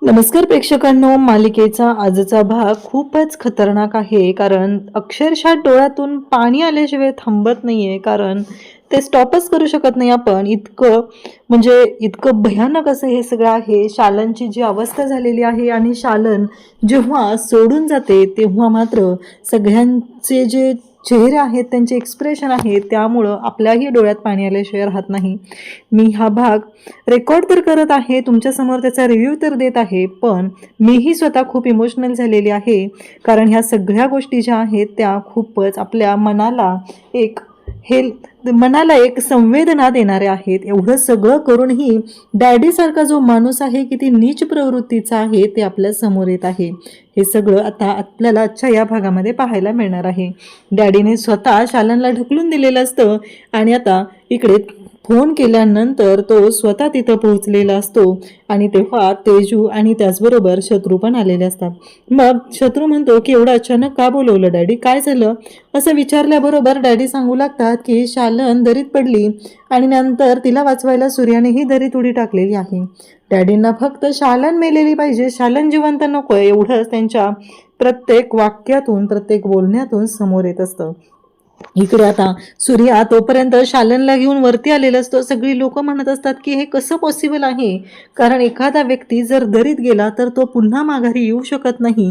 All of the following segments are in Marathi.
नमस्कार प्रेक्षकांनो, मालिकेचा आजचा भाग खूपच खतरनाक आहे. कारण अक्षरशः डोळ्यातून पाणी आल्याशिवाय थांबत नाहीये. कारण ते स्टॉपच करू शकत नाही आपण. इतकं भयानक असं हे सगळं आहे. शालनची जी अवस्था झालेली आहे आणि शालन जेव्हा सोडून जाते तेव्हा मात्र सगळ्यांचे जे चेहरे आहेत, त्यांचे एक्सप्रेशन आहेत, त्यामुळं आपल्याही डोळ्यात पाणी आल्याशिवाय राहत नाही. मी हा भाग रेकॉर्ड तर करत आहे, तुमच्यासमोर त्याचा रिव्ह्यू तर देत आहे, पण मीही स्वतः खूप इमोशनल झालेली आहे. कारण ह्या सगळ्या गोष्टी ज्या आहेत त्या खूपच आपल्या एक हे मनाला संवेदना देणाऱ्या आहेत. एवढं सगळं करूनही डॅडीसारखा जो माणूस आहे, किती नीच प्रवृत्तीचा आहे ते आपल्या समोर येत आहे. हे सगळं आता आपल्याला आजच्या या भागामध्ये पाहायला मिळणार आहे. डॅडीने स्वतः शालनला ढकलून दिलेलं असतं आणि आता इकडे फोन केल्यानंतर तो स्वतः तिथं पोहोचलेला असतो आणि तेव्हा तेजू आणि त्याचबरोबर शत्रू पण आलेले असतात. मग शत्रू म्हणतो की एवढं अचानक का बोलवलं डॅडी, काय झालं असं विचारल्याबरोबर डॅडी सांगू लागतात की शालन दरीत पडली आणि नंतर तिला वाचवायला सूर्यानेही दरीत उडी टाकलेली आहे. डॅडींना फक्त शालन मेलेली पाहिजे, शालन जिवंत नको, एवढंच त्यांच्या प्रत्येक वाक्यातून प्रत्येक बोलण्यातून समोर येत असतं. इकडे आता सूर्या तोपर्यंत शालनला घेऊन वरती आलेला असतो. सगळी लोक म्हणत असतात की हे कसं पॉसिबल आहे, कारण एखादा व्यक्ती जर दरीत गेला तर तो पुन्हा माघारी येऊ शकत नाही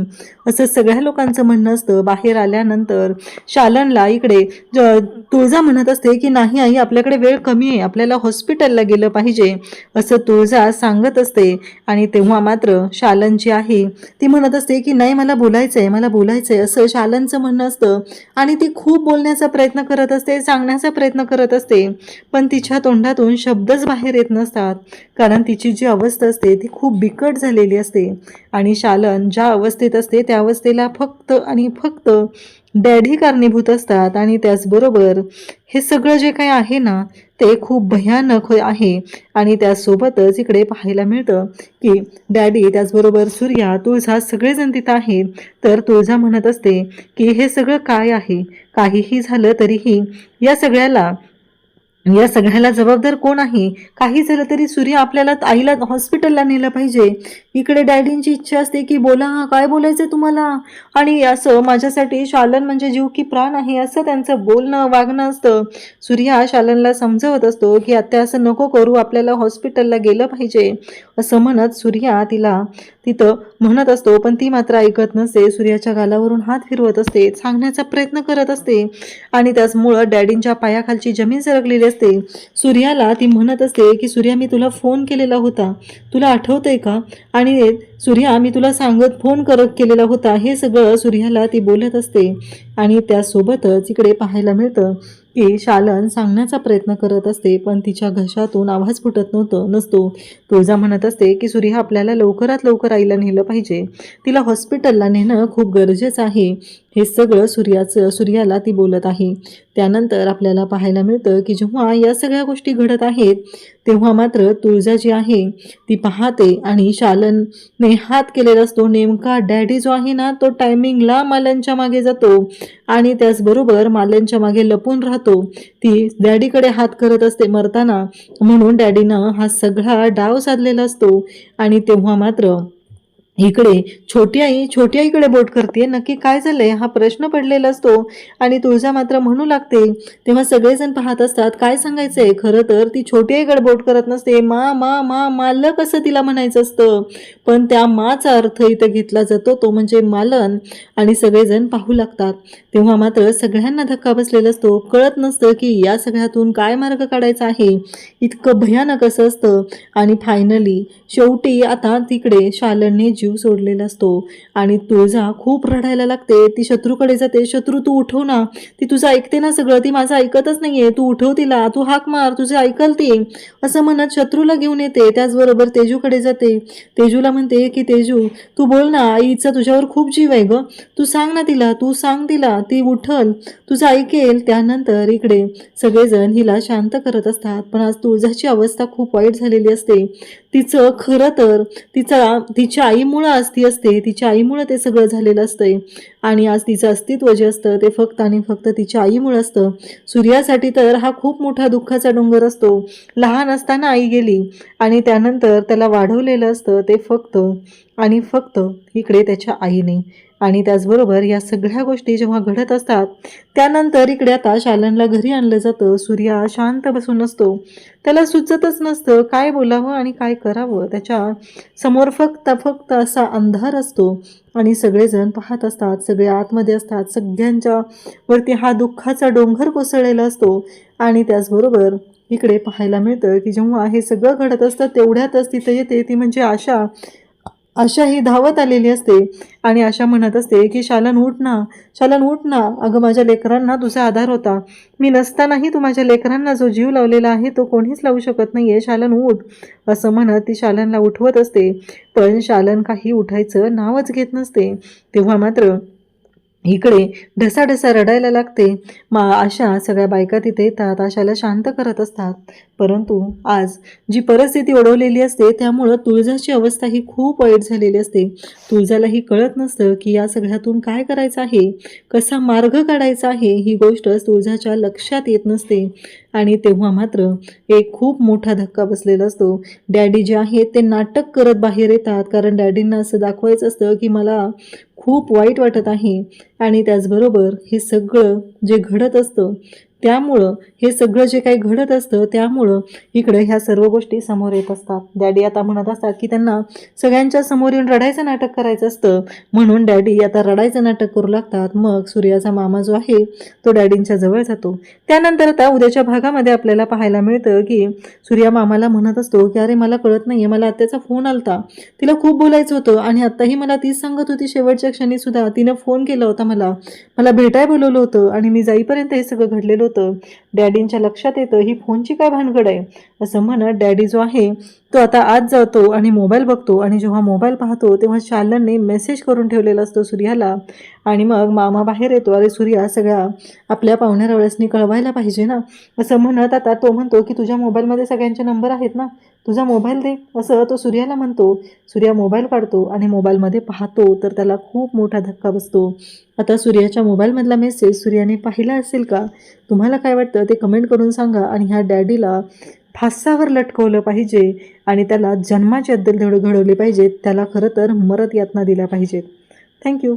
असं सगळ्या लोकांचं म्हणणं असतं. बाहेर आल्यानंतर शालनला इकडे तुळजा म्हणत असते की नाही आई, आपल्याकडे वेळ कमी आहे, आपल्याला हॉस्पिटलला गेलं पाहिजे असं तुळजा सांगत असते. आणि तेव्हा मात्र शालन जी आहे ती म्हणत असते की नाही, मला बोलायचंय, मला बोलायचंय असं शालनचं म्हणणं असतं. आणि ती खूप बोलण्याचा प्रयत्न करत असते, सांगण्याचा प्रयत्न करत असते, पण तिच्या तोंडातून शब्दच बाहेर येत नसतात. कारण तिची जी अवस्था असते ती खूप बिकट झालेली असते. आणि शालन ज्या अवस्थेत असते त्या अवस्थेला फक्त आणि फक्त डॅडी कारणीभूत असतात. आणि त्याचबरोबर हे सगळं जे काही आहे ना ते खूप भयानक आहे. आणि त्यासोबतच इकडे पाहायला मिळतं की डॅडी त्याचबरोबर सूर्या, तुळजा सगळेजण तिथं आहेत. तर तुळजा म्हणत असते की हे सगळं काय आहे, काहीही झालं तरीही या सगळ्याला जबाबदार कोण आहे, काही झालं तरी सूर्य आपल्याला आईला हॉस्पिटलला नेलं पाहिजे. इकडे डॅडींची इच्छा असते की बोला, काय बोलायचंय तुम्हाला, आणि असं माझ्यासाठी शालन म्हणजे जीव की प्राण आहे असं त्यांचं बोलणं वागणं असतं. सूर्या शालनला समजवत असतो की आता असं नको करू, आपल्याला हॉस्पिटलला गेलं पाहिजे असं म्हणत सूर्या तिला तिथं म्हणत असतो, पण ती मात्र ऐकत नसते. सूर्याच्या गालावरून हात फिरवत असते, सांगण्याचा प्रयत्न करत असते आणि त्याचमुळं डॅडींच्या पायाखालची जमीन सरकलेली असते. सूर्याला ती म्हणत असते की सूर्या, मी तुला फोन केलेला होता, तुला आठवतंय का, आणि सूर्या मी तुला सांगत फोन केलेला होता, हे सगळं सूर्याला ती बोलत असते. आणि त्यासोबतच इकडे पाहायला मिळतं की शालन सांगण्याचा प्रयत्न करत असते, पण तिच्या घशातून आवाज फुटत नसतो. तुळजा म्हणत असते की सूर्या, आपल्याला लवकरात लवकर आईला नेलं पाहिजे, तिला हॉस्पिटलला नेणं खूप गरजेचं आहे. हे सगळं सूर्याला ती बोलत आहे. त्यानंतर आपल्याला पाहायला मिळतं की जेव्हा या सगळ्या गोष्टी घडत आहेत तेव्हा मात्र तुळजा जी आहे ती पाहते आणि शालनने हात केलेला असतो. नेमका डॅडी जो आहे ना तो टायमिंगला मालनच्या मागे जातो आणि त्याचबरोबर मालनच्या मागे लपून राहतो. ती डॅडीकडे हात करत असते मरताना, म्हणून डॅडीनं हा सगळा डाव साधलेला असतो. आणि तेव्हा मात्र इकडे छोटी आईकडे बोट करते, नक्की काय झालंय हा प्रश्न पडलेला असतो. आणि तुळजा मात्र म्हणू लागते. तेव्हा सगळेजण पाहत असतात काय सांगायचंय. खरं तर ती छोटी आईकडे बोट करत नसते, मा मा मा मालक असं तिला म्हणायचं असतं, पण त्या माचा अर्थ इथं घेतला जातो, तो म्हणजे मालन. आणि सगळेजण पाहू लागतात. तेव्हा मात्र सगळ्यांना धक्का बसलेला असतो. कळत नसतं की या सगळ्यातून काय मार्ग काढायचा आहे. इतकं भयानक असं असतं. आणि फायनली शेवटी आता तिकडे शालनने जीव सोडलेला असतो आणि तुळजा खूप रडायला लागते. ती शत्रूकडे जाते, शत्रू तू उठव ना, ती तुझं ऐकते ना सगळं, ती माझं ऐकतच नाहीये, तू उठव तिला, तू हाक मार, तुझे ऐकल ती असं म्हणत शत्रूला घेऊन येते. त्याचबरोबर तेजूकडे जाते, तेजूला म्हणते की तेजू तू बोल ना, आईचा तुझ्यावर खूप जीव आहे ग, तू सांग ना तिला, तू सांग तिला, ती उठल, तुझं ऐकेल. त्यानंतर इकडे सगळेजण हिला शांत करत असतात, पण आज तुळजाची अवस्था खूप वाईट झालेली असते. तिचं खरं तर तिच्या आईमुळं आज ती असते, तिच्या आईमुळं ते सगळं झालेलं असतंय आणि आज तिचं अस्तित्व जे असतं ते फक्त आणि फक्त तिच्या आईमुळं असतं. सूर्यासाठी तर हा खूप मोठा दुःखाचा डोंगर असतो. लहान असताना आई गेली आणि त्यानंतर त्याला वाढवलेलं असतं ते फक्त आणि फक्त इकडे त्याच्या आईने. आणि त्याचबरोबर या सगळ्या गोष्टी जेव्हा घडत असतात त्यानंतर इकडे आता शालनला घरी आणलं जातं. सूर्या शांत बसून असतो. त्याला सुचतच नसतं काय बोलावं आणि काय करावं. त्याच्या समोर फक्त फक्त असा अंधार असतो आणि सगळेजण पाहत असतात, सगळे आतमध्ये असतात, सगळ्यांच्या वरती हा दुःखाचा डोंगर कोसळलेला असतो. आणि त्याचबरोबर इकडे पाहायला मिळतं की जेव्हा हे सगळं घडत असतं तेवढ्यातच तिथं येते ती म्हणजे आशा. आशा ही धावत आलेली असते आणि आशा म्हणत असते की शालन उठ ना, शालन उठ ना, अगं माझ्या लेकरांना तुझा आधार होता, मी नसतानाही तू माझ्या लेकरांना जो जीव लावलेला आहे तो कोणीच लावू शकत नाहीये, शालन उठ, असं म्हणत ती शालनला उठवत असते. पण शालन काही उठायचं नावच घेत नसते. तेव्हा मात्र इकडे ढसाढसा रडायला लागते. आशा सगळ्या बायका तिथे येतात, आशाला शांत करत असतात. परंतु आज जी परिस्थिती ओढवलेली असते त्यामुळं तुळजाची अवस्था ही खूप वाईट झालेली असते. तुळजालाही कळत नसतं की या सगळ्यातून काय करायचं आहे, कसा मार्ग काढायचा आहे, ही गोष्ट तुळजाच्या लक्षात येत नसते. आणि तेव्हा मात्र एक खूप मोठा धक्का बसलेला असतो. डॅडी जे आहेत ते नाटक करत बाहेर येतात, कारण डॅडींना असं दाखवायचं असतं की मला खूप वाईट वाटत आहे. आणि त्याचबरोबर हे सगळं जे घडत असतं त्यामुळं, हे सगळं जे काही घडत असतं त्यामुळं इकडं ह्या सर्व गोष्टी समोर येत असतात. डॅडी आता म्हणत असतात की त्यांना सगळ्यांच्या समोर येऊन रडायचं नाटक करायचं असतं, म्हणून डॅडी आता रडायचं नाटक करू लागतात. मग सूर्याचा मामा जो आहे तो डॅडींच्या जवळ जातो. त्यानंतर आता उद्याच्या भागामध्ये आपल्याला पाहायला मिळतं की सूर्या मामाला म्हणत असतो की अरे मला कळत नाहीये, मला आत्याचा फोन आलता, तिला खूप बोलायचं होतं आणि आत्ताही मला तीच सांगत होती, शेवटच्या क्षणी सुद्धा तिनं फोन केला होता, मला मला भेटाय बोलवलं होतं आणि मी जाईपर्यंत हे सगळं घडलेलं होतं. डॅडींच्या लक्षात येतं ही फोनची काय भानगड आहे, असं म्हणत डॅडी जो आहे तो आता आत जातो आणि मोबाईल बघतो. आणि जेव्हा मोबाईल पाहतो तेव्हा शालनने मेसेज करून ठेवलेला असतो सूर्याला. आणि मग मामा बाहेर येतो. अरे सूर्या, सगळ्या आपल्या पाहुण्यारावळ्यासनी कळवायला पाहिजे ना, असं म्हणत आता तो म्हणतो की तुझ्या मोबाईलमध्ये सगळ्यांचे नंबर आहेत ना, तुझा मोबाईल दे, असं तो सूर्याला म्हणतो. सूर्या मोबाईल काढतो आणि मोबाईलमध्ये पाहतो तर त्याला खूप मोठा धक्का बसतो. आता सूर्याच्या मोबाईलमधला मेसेज सूर्याने पाहिला असेल का? तुम्हाला काय वाटतं ते कमेंट करून सांगा. आणि ह्या डॅडीला फासावर लटकवलं पाहिजे आणि त्याला जन्माची अद्दल घडवली पाहिजे, त्याला खरं तर मरत यातना दिल्या पाहिजेत. थँक्यू.